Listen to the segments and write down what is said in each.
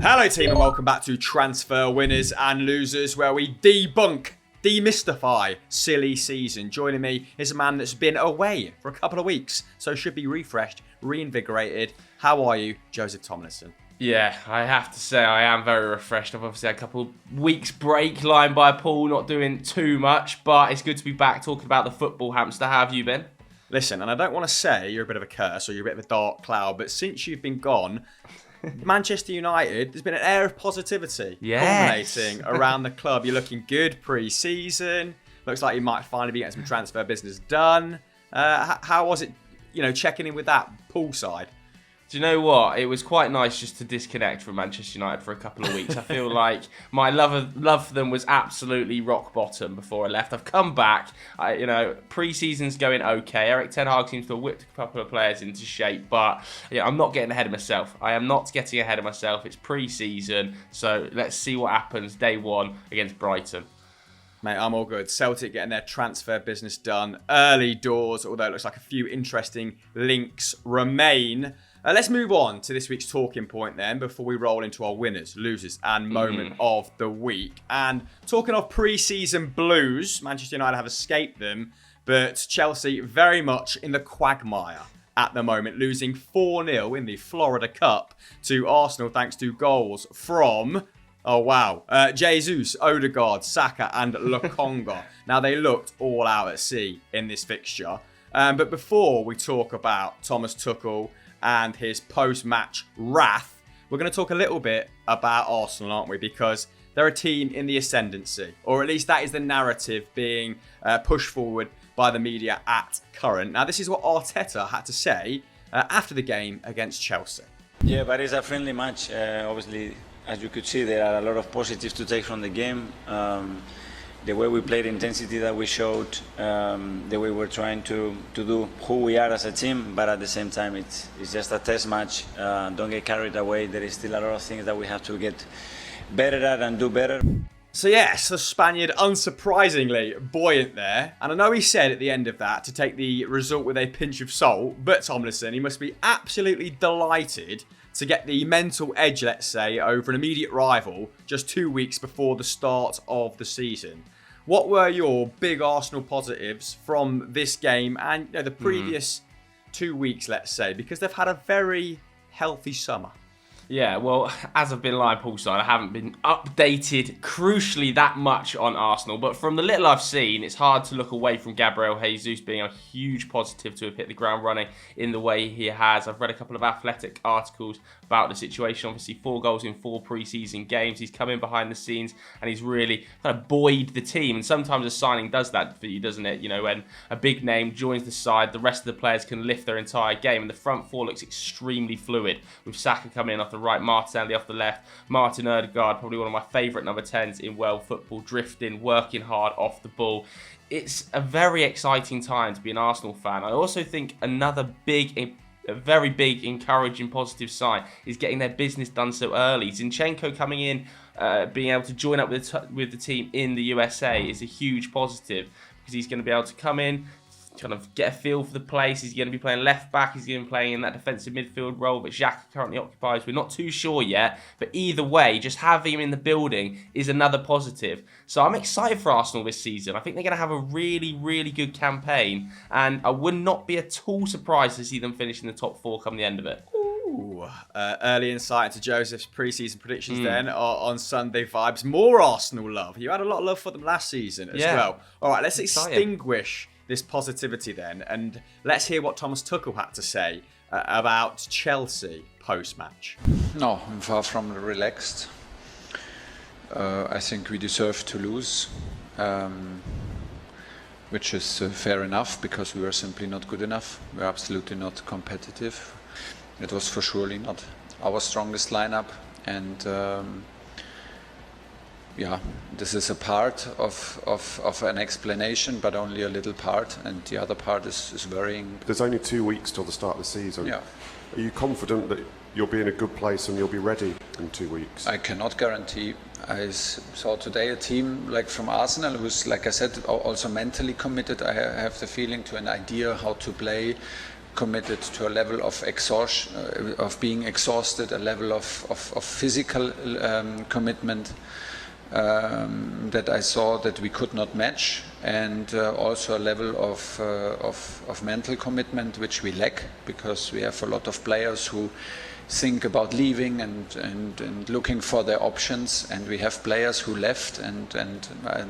Hello team and welcome back to Transfer Winners and Losers, where we debunk, demystify silly season. Joining me is a man that's been away for a couple of weeks, so should be refreshed, reinvigorated. How are you, Joseph Tomlinson? Yeah, I have to say I am very refreshed. I've obviously had a couple of weeks break lying by a pool, not doing too much, but it's good to be back talking about the football hamster. How have you been? Listen, and I don't want to say you're a bit of a curse or you're a bit of a dark cloud, but since you've been gone, Manchester United, there's been an air of positivity dominating around the club. You're looking good pre-season. Looks like you might finally be getting some transfer business done. How was it, checking in with that poolside? Do you know what? It was quite nice just to disconnect from Manchester United for a couple of weeks. I feel like my love for them was absolutely rock bottom before I left. I've come back. Pre-season's going okay. Erik ten Hag seems to have whipped a couple of players into shape, but I'm not getting ahead of myself. I am not getting ahead of myself. It's pre-season, so let's see what happens day one against Brighton. Mate, I'm all good. Celtic getting their transfer business done early doors, although it looks like a few interesting links remain. Let's move on to this week's talking point then before we roll into our winners, losers and moment of the week. And talking of pre-season blues, Manchester United have escaped them, but Chelsea very much in the quagmire at the moment, losing 4-0 in the Florida Cup to Arsenal thanks to goals from... Jesus, Odegaard, Saka and Lokonga. Now, they looked all out at sea in this fixture. But before we talk about Thomas Tuchel and his post-match wrath, we're going to talk a little bit about Arsenal, aren't we? Because they're a team in the ascendancy, or at least that is the narrative being pushed forward by the media at current. Now, this is what Arteta had to say after the game against Chelsea. Yeah, but it's a friendly match. Obviously, as you could see, there are a lot of positives to take from the game. The way we played, intensity that we showed, the way we're trying to do who we are as a team, but at the same time it's just a test match. Don't get carried away. There is still a lot of things that we have to get better at and do better. So yes, the Spaniard unsurprisingly buoyant there. And I know he said at the end of that to take the result with a pinch of salt, but Tomlinson, he must be absolutely delighted to get the mental edge, let's say, over an immediate rival just 2 weeks before the start of the season. What were your big Arsenal positives from this game and the previous 2 weeks, let's say, because they've had a very healthy summer? Yeah, well, as I've been lying poolside, I haven't been updated crucially that much on Arsenal. But from the little I've seen, it's hard to look away from Gabriel Jesus being a huge positive to have hit the ground running in the way he has. I've read a couple of Athletic articles about the situation. Obviously, 4 goals in 4 pre-season games. He's come in behind the scenes and he's really kind of buoyed the team. And sometimes a signing does that for you, doesn't it? When a big name joins the side, the rest of the players can lift their entire game. And the front four looks extremely fluid with Saka coming in off the right, Martinelli off the left, Martin Odegaard, probably one of my favourite number 10s in world football, drifting, working hard off the ball. It's a very exciting time to be an Arsenal fan. I also think another a very big, encouraging, positive sign is getting their business done so early. Zinchenko coming in, being able to join up with the team in the USA is a huge positive because he's going to be able to come in, kind of get a feel for the place. He's going to be playing left back. He's going to be playing in that defensive midfield role that Xhaka currently occupies. We're not too sure yet, but either way, just having him in the building is another positive. So I'm excited for Arsenal this season. I think they're going to have a really, really good campaign, and I would not be at all surprised to see them finish in the top 4 come the end of it. Early insight into Joseph's pre-season predictions then on Sunday Vibes. More Arsenal love. You had a lot of love for them last season as well. All right, let's extinguish this positivity then, and let's hear what Thomas Tuchel had to say about Chelsea post-match. No, I'm far from relaxed. I think we deserve to lose, which is fair enough because we were simply not good enough. We were absolutely not competitive. It was for surely not our strongest lineup, and this is a part of an explanation, but only a little part, and the other part is worrying. There's only 2 weeks till the start of the season. Yeah. Are you confident that you'll be in a good place and you'll be ready in 2 weeks? I cannot guarantee. I saw today a team like from Arsenal who's, like I said, also mentally committed. I have the feeling to an idea how to play, committed to a level of exhaustion, of being exhausted, a level of physical commitment that I saw that we could not match, and also a level of mental commitment which we lack, because we have a lot of players who think about leaving and looking for their options, and we have players who left, and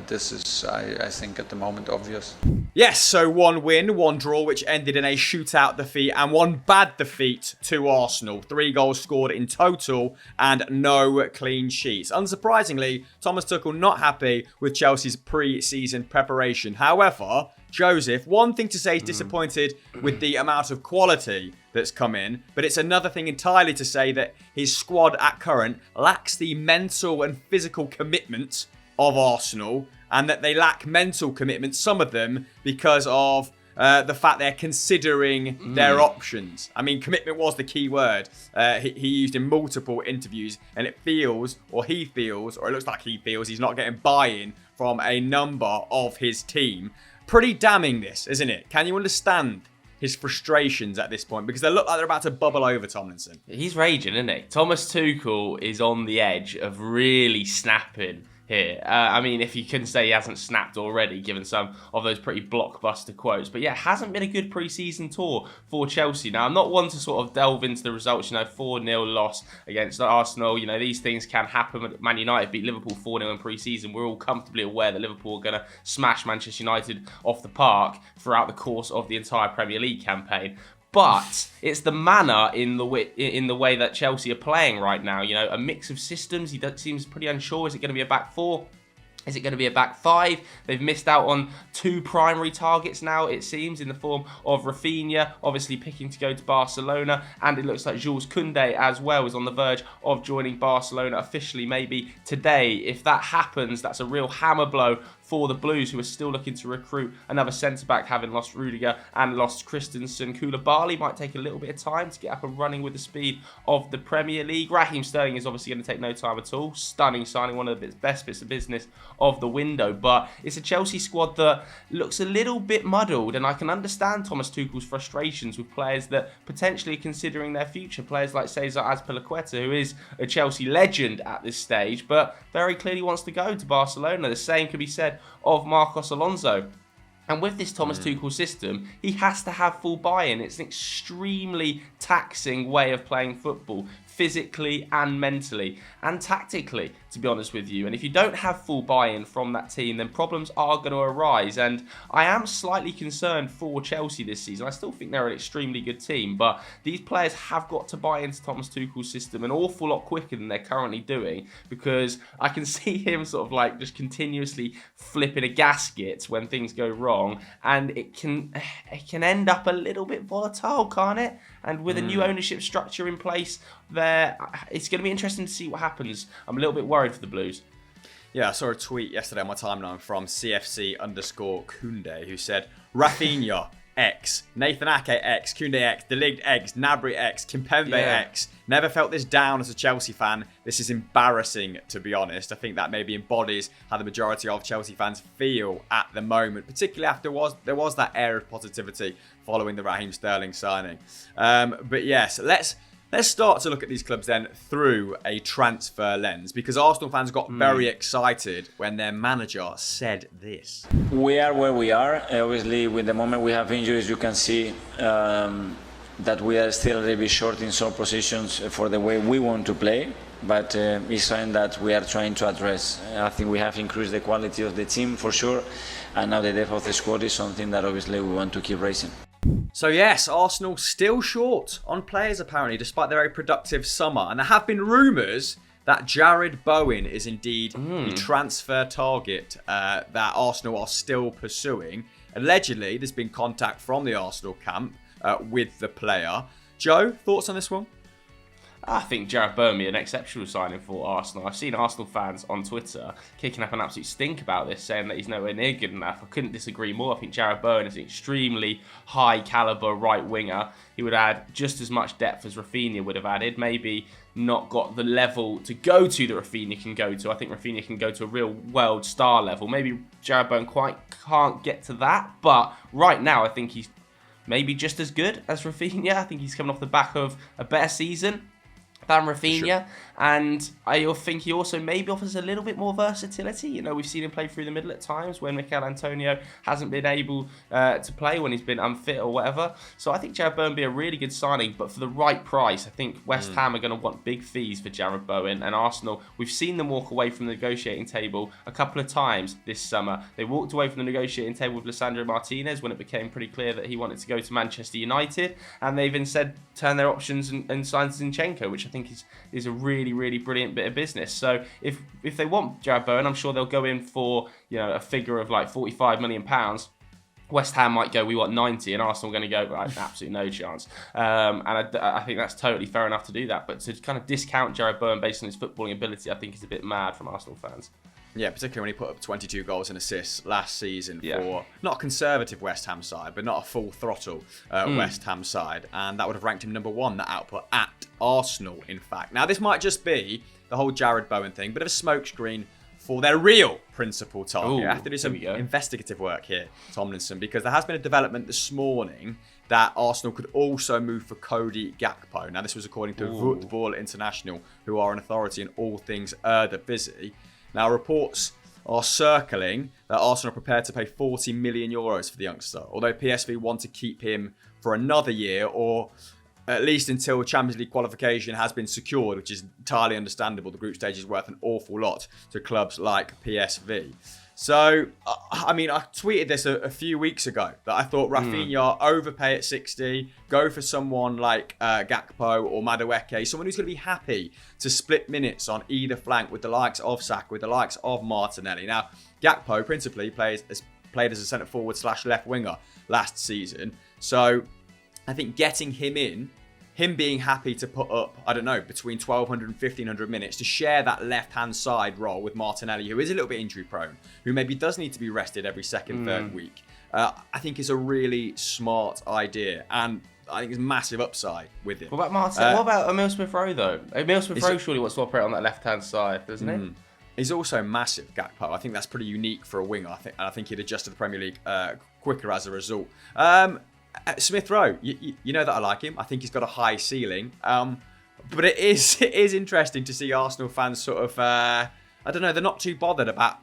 this is, I think, at the moment obvious. Yes, so 1 win, 1 draw, which ended in a shootout defeat, and 1 bad defeat to Arsenal. 3 goals scored in total and no clean sheets. Unsurprisingly, Thomas Tuchel not happy with Chelsea's pre-season preparation. However, Joseph, one thing to say he's disappointed with the amount of quality that's come in, but it's another thing entirely to say that his squad at current lacks the mental and physical commitment of Arsenal, and that they lack mental commitment, some of them, because of the fact they're considering their options. I mean, commitment was the key word he used in multiple interviews, and it feels, or he feels, or it looks like he feels he's not getting buy-in from a number of his team. Pretty damning this, isn't it? Can you understand his frustrations at this point? Because they look like they're about to bubble over Tomlinson. He's raging, isn't he? Thomas Tuchel is on the edge of really snapping here. I mean, if you can say he hasn't snapped already, given some of those pretty blockbuster quotes. But yeah, it hasn't been a good pre-season tour for Chelsea. Now, I'm not one to sort of delve into the results, 4-0 loss against Arsenal. These things can happen. Man United beat Liverpool 4-0 in pre-season. We're all comfortably aware that Liverpool are going to smash Manchester United off the park throughout the course of the entire Premier League campaign. But it's the manner in the way that Chelsea are playing right now. A mix of systems. He seems pretty unsure. Is it going to be a back 4? Is it going to be a back 5? They've missed out on 2 primary targets now, it seems, in the form of Rafinha, obviously picking to go to Barcelona, and it looks like Jules Koundé as well is on the verge of joining Barcelona officially maybe today. If that happens, that's a real hammer blow for the Blues, who are still looking to recruit another centre-back, having lost Rudiger and lost Christensen. Koulibaly might take a little bit of time to get up and running with the speed of the Premier League. Raheem Sterling is obviously going to take no time at all. Stunning signing, one of the best bits of business of the window. But it's a Chelsea squad that looks a little bit muddled, and I can understand Thomas Tuchel's frustrations with players that potentially are considering their future. Players like Cesar Azpilicueta, who is a Chelsea legend at this stage, but very clearly wants to go to Barcelona. The same could be said of Marcos Alonso. And with this Thomas Tuchel system, he has to have full buy-in. It's an extremely taxing way of playing football, physically and mentally and tactically, to be honest with you. And if you don't have full buy-in from that team, then problems are going to arise. And I am slightly concerned for Chelsea this season. I still think they're an extremely good team, but these players have got to buy into Thomas Tuchel's system an awful lot quicker than they're currently doing, because I can see him sort of like just continuously flipping a gasket when things go wrong, and it can end up a little bit volatile, can't it? And with a new ownership structure in place there, it's going to be interesting to see what happens. I'm a little bit worried for the Blues. Yeah, I saw a tweet yesterday on my timeline from CFC_Koundé, who said, Rafinha, X, Nathan Ake, X, Koundé, X, De Ligt, X, Gnabry, X, Kimpembe, X. Never felt this down as a Chelsea fan. This is embarrassing, to be honest. I think that maybe embodies how the majority of Chelsea fans feel at the moment, particularly after there was that air of positivity following the Raheem Sterling signing. But yes, let's start to look at these clubs then through a transfer lens, because Arsenal fans got very excited when their manager said this. We are where we are. Obviously, with the moment we have injuries, you can see that we are still a little bit short in some positions for the way we want to play. But it's something that we are trying to address. I think we have increased the quality of the team for sure, and now the depth of the squad is something that obviously we want to keep raising. So yes, Arsenal still short on players apparently, despite their very productive summer. And there have been rumours that Jared Bowen is indeed the transfer target that Arsenal are still pursuing. Allegedly, there's been contact from the Arsenal camp with the player. Joe, thoughts on this one? I think Jared Bowen would be an exceptional signing for Arsenal. I've seen Arsenal fans on Twitter kicking up an absolute stink about this, saying that he's nowhere near good enough. I couldn't disagree more. I think Jared Bowen is an extremely high caliber right winger. He would add just as much depth as Rafinha would have added. Maybe not got the level to go to that Rafinha can go to. I think Rafinha can go to a real world star level. Maybe Jared Bowen quite can't get to that, but right now I think he's maybe just as good as Rafinha. I think he's coming off the back of a better season than Rafinha, Sure. and I think he also maybe offers a little bit more versatility. You know, we've seen him play through the middle at times when Mikel Antonio hasn't been able to play, when he's been unfit or whatever. So I think Jarrod Bowen would be a really good signing, but for the right price. I think West Ham are going to want big fees for Jarrod Bowen, and Arsenal, we've seen them walk away from the negotiating table a couple of times this summer. They walked away from the negotiating table with Lisandro Martinez when it became pretty clear that he wanted to go to Manchester United, and they've instead turned their options and signed Zinchenko, which I think is a really, really brilliant bit of business. So if they want Jarrod Bowen, I'm sure they'll go in for, you know, a figure of like £45 million. West Ham might go, we want 90, and Arsenal are going to go, right, absolutely no chance. And I think that's totally fair enough to do that. But to kind of discount Jarrod Bowen based on his footballing ability, I think is a bit mad from Arsenal fans. Yeah, particularly when he put up 22 goals and assists last season for not a conservative West Ham side, but not a full throttle West Ham side. And that would have ranked him number 1, that output, at Arsenal, in fact. Now, this might just be the whole Jarrod Bowen thing, bit of a smokescreen for their real principal target. I have to do some investigative work here, Tomlinson, because there has been a development this morning that Arsenal could also move for Cody Gakpo. Now, this was according to Football International, who are an authority in all things Eredivisie. Now, reports are circling that Arsenal are prepared to pay €40 million for the youngster, although PSV want to keep him for another year, or at least until Champions League qualification has been secured, which is entirely understandable. The group stage is worth an awful lot to clubs like PSV. So, I mean, I tweeted this a few weeks ago that I thought Rafinha overpay at 60, go for someone like Gakpo or Madueke, someone who's going to be happy to split minutes on either flank with the likes of Saka, with the likes of Martinelli. Now, Gakpo principally played as a centre forward / left winger last season. So, I think getting him in, him being happy to put up, I don't know, between 1,200 and 1,500 minutes to share that left-hand side role with Martinelli, who is a little bit injury-prone, who maybe does need to be rested every second, third week, I think is a really smart idea. And I think there's massive upside with it. What about Martinelli? What about Emile Smith-Rowe, though? Emile Smith-Rowe surely wants to operate on that left-hand side, doesn't he? He's also massive, Gakpo. I think that's pretty unique for a winger. I think he'd adjust to the Premier League quicker as a result. Smith Rowe, you know that I like him. I think he's got a high ceiling. But it is interesting to see Arsenal fans sort of, I don't know, they're not too bothered about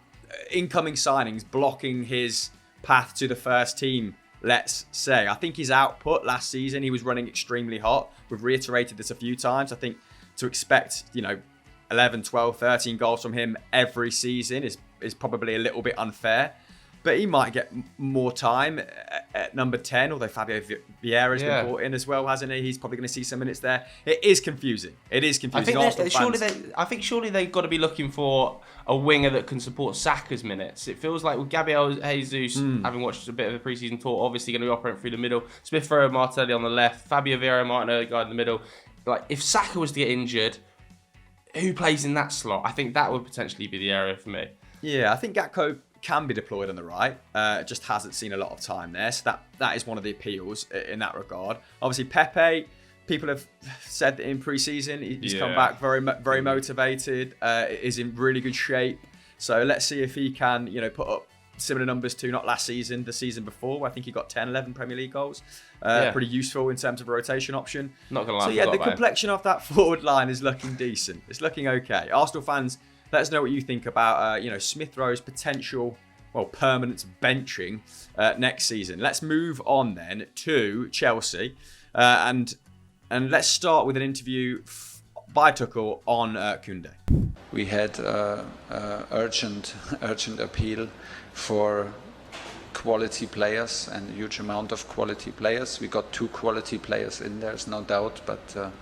incoming signings blocking his path to the first team, let's say. I think his output last season, he was running extremely hot. We've reiterated this a few times. I think to expect, 11, 12, 13 goals from him every season is probably a little bit unfair. But he might get more time at number 10, although Fabio Vieira's been brought in as well, hasn't he? He's probably going to see some minutes there. It is confusing. It is confusing. I think surely they've got to be looking for a winger that can support Saka's minutes. It feels like with Gabriel Jesus, having watched a bit of the pre-season tour, obviously going to be operating through the middle. Smith-Rowe, Martinelli on the left, Fabio Vieira, Martin Odegaard in the middle. Like, if Saka was to get injured, who plays in that slot? I think that would potentially be the area for me. Yeah, I think Gakpo can be deployed on the right, just hasn't seen a lot of time there, so that is one of the appeals in that regard. Obviously Pepe, people have said that in pre-season he's come back very motivated, is in really good shape, so let's see if he can put up similar numbers to not last season, the season before, where I think he got 10-11 Premier League goals. Pretty useful in terms of a rotation option. Not gonna lie, so yeah, the complexion of that forward line is looking decent. It's looking okay. Arsenal fans, let us know what you think about Smith Rowe's potential, permanent benching next season. Let's move on then to Chelsea, and let's start with an interview by Tuchel on Koundé. We had urgent appeal for quality players and a huge amount of quality players. We got 2 quality players in, there's no doubt, but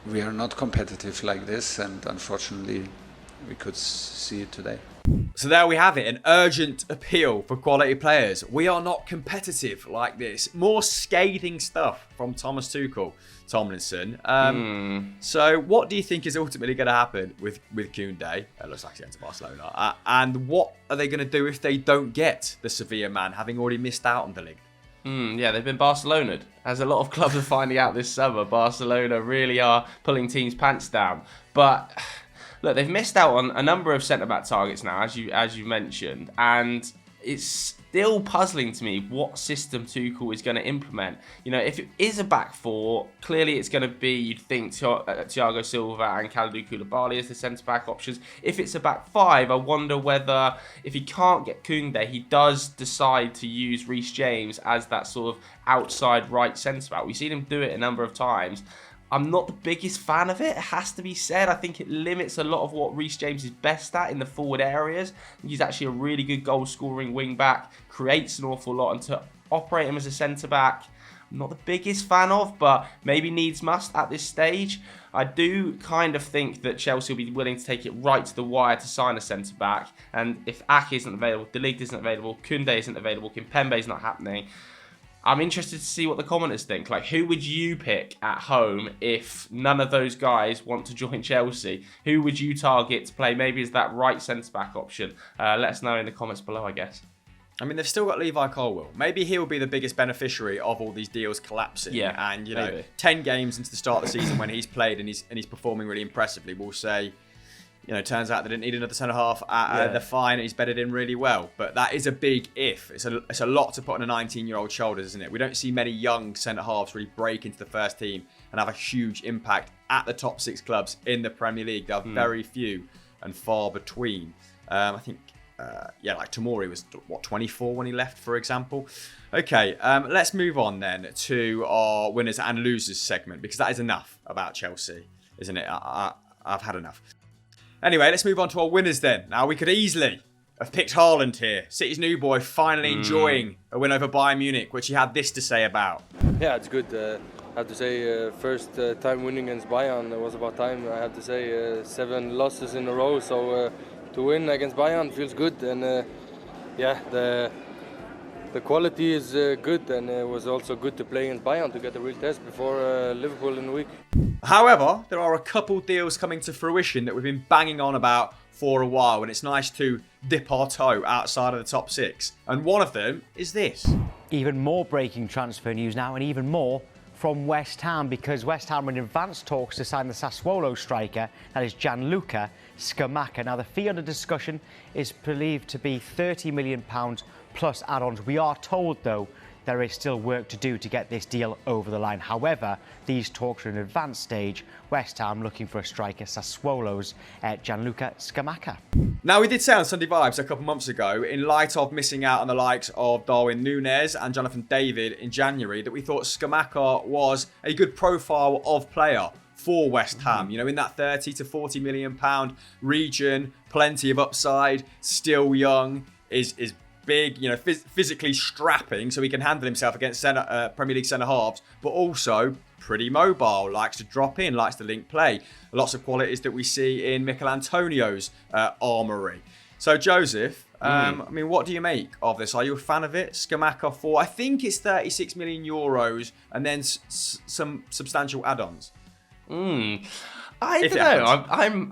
we are not competitive like this, and unfortunately we could see it today. So there we have it, an urgent appeal for quality players. We are not competitive like this. More scathing stuff from Thomas Tuchel, Tomlinson. So what do you think is ultimately going to happen with Koundé? It looks like he's going to Barcelona. And what are they going to do if they don't get the Sevilla man, having already missed out on the league? Yeah, they've been Barcelona'd. As a lot of clubs are finding out this summer, Barcelona really are pulling teams' pants down. But look, they've missed out on a number of centre-back targets now, as you mentioned. And it's still puzzling to me what system Tuchel is going to implement. You know, if it is a back four, clearly it's going to be, you'd think, Thiago Silva and Kalidou Koulibaly as the centre-back options. If it's a back five, I wonder whether, if he can't get Koundé, he does decide to use Reece James as that sort of outside right centre-back. We've seen him do it a number of times. I'm not the biggest fan of it, it has to be said. I think it limits a lot of what Reece James is best at in the forward areas. He's actually a really good goal-scoring wing-back, creates an awful lot, and to operate him as a centre-back, I'm not the biggest fan of, but maybe needs must at this stage. I do kind of think that Chelsea will be willing to take it right to the wire to sign a centre-back, and if Ake isn't available, De Ligt isn't available, Koundé isn't available, Kimpembe is not happening, I'm interested to see what the commenters think. Like, who would you pick at home if none of those guys want to join Chelsea? Who would you target to play maybe as that right centre-back option? Let us know in the comments below, I guess. I mean, they've still got Levi Colwill. Maybe he'll be the biggest beneficiary of all these deals collapsing. Yeah, and, you know, maybe. 10 games into the start of the season when he's played and he's performing really impressively, we'll say, you know, turns out they didn't need another centre-half at the fine and he's bedded in really well. But that is a big if. It's a lot to put on a 19-year-old shoulders, isn't it? We don't see many young centre-halves really break into the first team and have a huge impact at the top 6 clubs in the Premier League. There are very few and far between. I think, like Tomori was, 24 when he left, for example. Okay, let's move on then to our winners and losers segment, because that is enough about Chelsea, isn't it? I've had enough. Anyway, let's move on to our winners then. Now, we could easily have picked Haaland here. City's new boy finally enjoying a win over Bayern Munich, which he had this to say about. Yeah, it's good. I have to say, first time winning against Bayern, it was about time. I have to say, 7 losses in a row, so to win against Bayern feels good. And the quality is good, and it was also good to play against Bayern to get a real test before Liverpool in the week. However, there are a couple deals coming to fruition that we've been banging on about for a while, and it's nice to dip our toe outside of the top 6. And one of them is this. Even more breaking transfer news now, and even more from West Ham, because West Ham are in advanced talks to sign the Sassuolo striker, that is Gianluca Scamacca. Now, the fee under discussion is believed to be £30 million plus add-ons. We are told, though, there is still work to do to get this deal over the line. However, these talks are in an advanced stage. West Ham looking for a striker, Sassuolo's Gianluca Scamacca. Now, we did say on Sunday Vibes a couple months ago, in light of missing out on the likes of Darwin Núñez and Jonathan David in January, that we thought Scamacca was a good profile of player for West Ham. You know, in that 30 to 40 million pound region, plenty of upside, still young, is big, you know, physically strapping, so he can handle himself against Premier League centre-halves, but also pretty mobile, likes to drop in, likes to link play. Lots of qualities that we see in Mikel Antonio's armoury. So, Joseph, I mean, what do you make of this? Are you a fan of it? Scamacca for, I think it's 36 million euros and then some substantial add-ons. I don't know.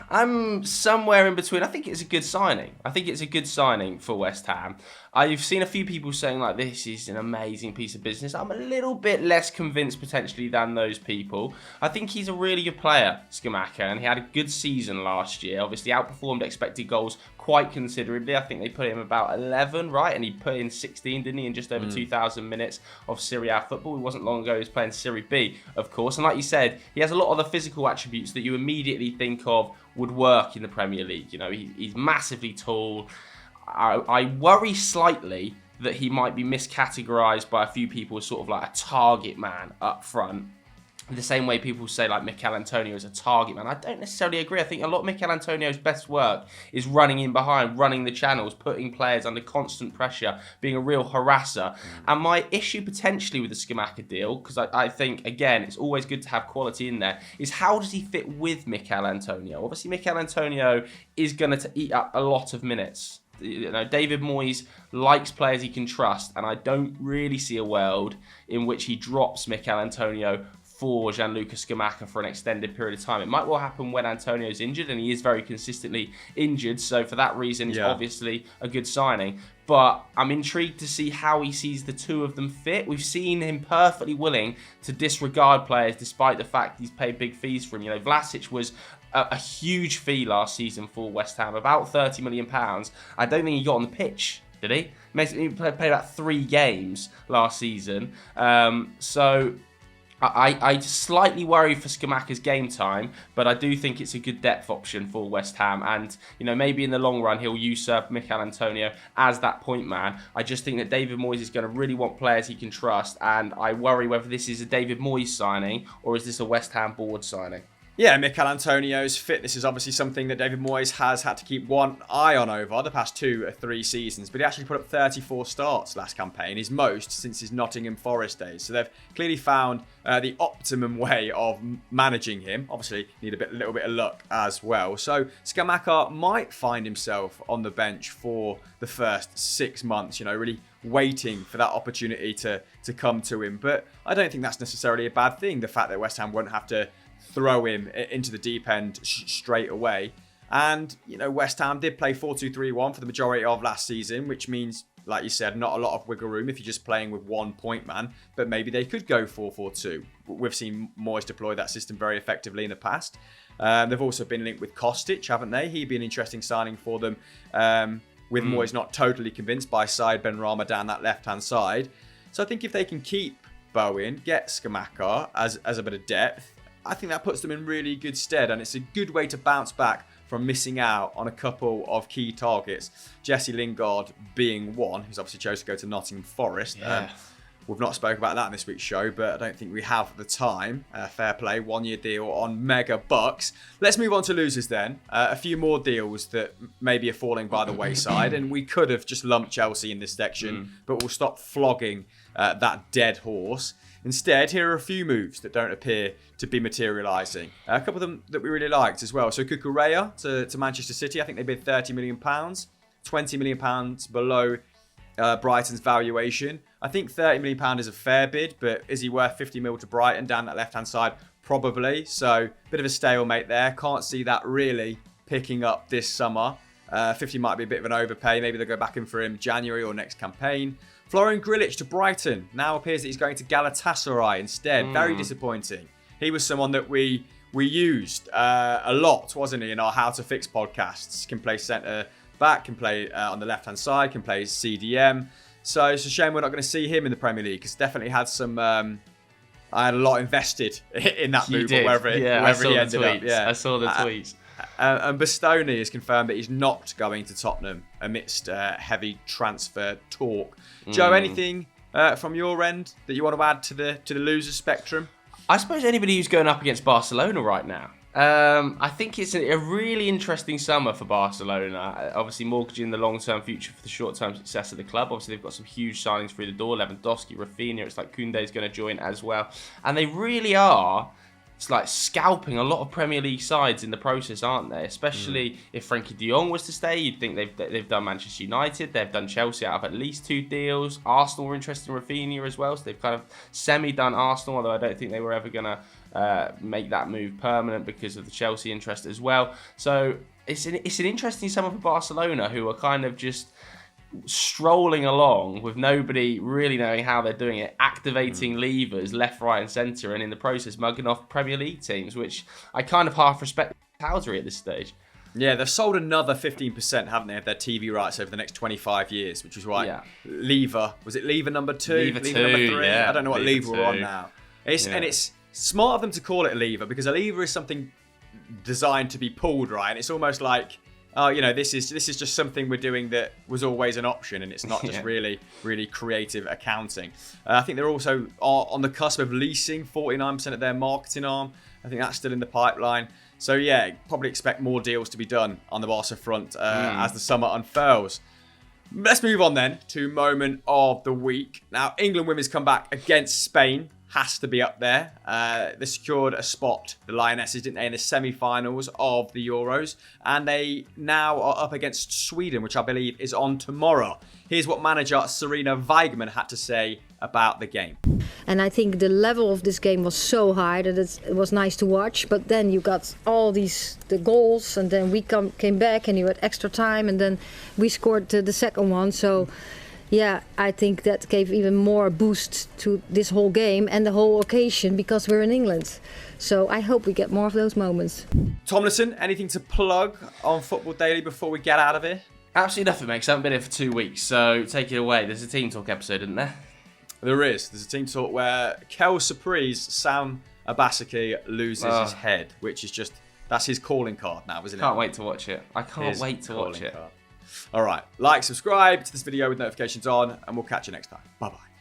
I'm somewhere in between. I think it's a good signing. I think it's a good signing for West Ham. I've seen a few people saying, like, this is an amazing piece of business. I'm a little bit less convinced, potentially, than those people. I think he's a really good player, Scamacca, and he had a good season last year. Obviously, outperformed expected goals quite considerably. I think they put him about 11, right? And he put in 16, didn't he, in just over 2,000 minutes of Serie A football. It wasn't long ago he was playing Serie B, of course. And like you said, he has a lot of the physical attributes that you immediately think of would work in the Premier League. You know, he's massively tall. I worry slightly that he might be miscategorised by a few people as sort of like a target man up front. The same way people say like Mikel Antonio is a target man. I don't necessarily agree. I think a lot of Mikel Antonio's best work is running in behind, running the channels, putting players under constant pressure, being a real harasser. And my issue potentially with the Scamacca deal, because I think, again, it's always good to have quality in there, is how does he fit with Mikel Antonio? Obviously, Mikel Antonio is going to eat up a lot of minutes. You know, David Moyes likes players he can trust, and I don't really see a world in which he drops Mikel Antonio for Gianluca Scamacca for an extended period of time. It might well happen when Antonio's injured, and he is very consistently injured, so for that reason, it's obviously a good signing. But I'm intrigued to see how he sees the two of them fit. We've seen him perfectly willing to disregard players despite the fact he's paid big fees for him. You know, Vlasic was a huge fee last season for West Ham, about £30 million. I don't think he got on the pitch Did he? He played about 3 games last season. So I slightly worry for Scamacca's game time, but I do think it's a good depth option for West Ham. And, maybe in the long run, he'll usurp Mikel Antonio as that point man. I just think that David Moyes is going to really want players he can trust. And I worry whether this is a David Moyes signing or is this a West Ham board signing. Yeah, Mikel Antonio's fitness is obviously something that David Moyes has had to keep one eye on over the past 2 or 3 seasons, but he actually put up 34 starts last campaign, his most since his Nottingham Forest days. So they've clearly found the optimum way of managing him. Obviously, need a little bit of luck as well. So Scamacca might find himself on the bench for the first 6 months, really waiting for that opportunity to come to him. But I don't think that's necessarily a bad thing, the fact that West Ham won't have to throw him into the deep end straight away. And, West Ham did play 4-2-3-1 for the majority of last season, which means, like you said, not a lot of wiggle room if you're just playing with one point man, but maybe they could go 4-4-2. We've seen Moyes deploy that system very effectively in the past. They've also been linked with Kostic, haven't they? He'd be an interesting signing for them, with Moyes not totally convinced by Said Benrahma down that left-hand side. So I think if they can keep Bowen, get Scamacca as a bit of depth, I think that puts them in really good stead, and it's a good way to bounce back from missing out on a couple of key targets. Jesse Lingard being one, who's obviously chose to go to Nottingham Forest. Yeah. We've not spoken about that in this week's show, but I don't think we have the time. Fair play, 1-year deal on mega bucks. Let's move on to losers then. A few more deals that maybe are falling by the wayside, and we could have just lumped Chelsea in this section, but we'll stop flogging that dead horse. Instead, here are a few moves that don't appear to be materialising. A couple of them that we really liked as well. So Cucurella to Manchester City. I think they bid £30 million, £20 million below Brighton's valuation. I think £30 million is a fair bid, but is he worth 50 mil to Brighton down that left-hand side? Probably. So bit of a stalemate there. Can't see that really picking up this summer. 50 might be a bit of an overpay. Maybe they'll go back in for him January or next campaign. Florian Grillitsch to Brighton. Now appears that he's going to Galatasaray instead. Very disappointing. He was someone that we used a lot, wasn't he, in our How to Fix podcasts. Can play centre back, can play on the left-hand side, can play CDM. So it's a shame we're not going to see him in the Premier League, because definitely had some... I had a lot invested in that move, or wherever he ended up. Yeah, I saw the tweets. And Bastoni has confirmed that he's not going to Tottenham amidst heavy transfer talk. Joe, anything from your end that you want to add to the loser spectrum? I suppose anybody who's going up against Barcelona right now. I think it's a really interesting summer for Barcelona. Obviously, mortgaging the long-term future for the short-term success of the club. Obviously, they've got some huge signings through the door. Lewandowski, Rafinha. It's like Koundé's going to join as well. And they really are... It's like scalping a lot of Premier League sides in the process, aren't they? Especially if Frankie de Jong was to stay, you'd think they've done Manchester United, they've done Chelsea out of at least 2 deals. Arsenal were interested in Rafinha as well, so they've kind of semi-done Arsenal, although I don't think they were ever going to make that move permanent because of the Chelsea interest as well. So it's an interesting summer for Barcelona, who are kind of just strolling along with nobody really knowing how they're doing it, activating levers left, right and centre, and in the process mugging off Premier League teams, which I kind of half respect Housery at this stage. Yeah, they've sold another 15%, haven't they, of their TV rights over the next 25 years, which is why Lever, was it Lever number 2? Lever 2, number 3? yeah. I don't know what Lever Lever we're on now. And it's smart of them to call it a lever, because a lever is something designed to be pulled, right? And it's almost like, this is just something we're doing that was always an option, and it's not just really creative accounting. I think they're also on the cusp of leasing 49% of their marketing arm. I think that's still in the pipeline. So probably expect more deals to be done on the Barca front as the summer unfurls. Let's move on then to moment of the week. Now, England women's comeback against Spain has to be up there. They secured a spot, the Lionesses, didn't they, in the semi-finals of the Euros. And they now are up against Sweden, which I believe is on tomorrow. Here's what manager Sarina Weigman had to say about the game. And I think the level of this game was so high that it was nice to watch. But then you got all the goals, and then we came back and you had extra time, and then we scored the second one. So... yeah, I think that gave even more boost to this whole game and the whole occasion, because we're in England. So I hope we get more of those moments. Tomlinson, anything to plug on Football Daily before we get out of here? Absolutely nothing, mate. 'Cause I haven't been here for 2 weeks, so take it away. There's a team talk episode, isn't there? There is. There's a team talk where Kel Surprise, Sam Abasaki, loses his head, which is just, that's his calling card now, isn't it? Can't wait to watch it. I can't wait to watch it. All right. Like, subscribe to this video with notifications on, and we'll catch you next time. Bye-bye.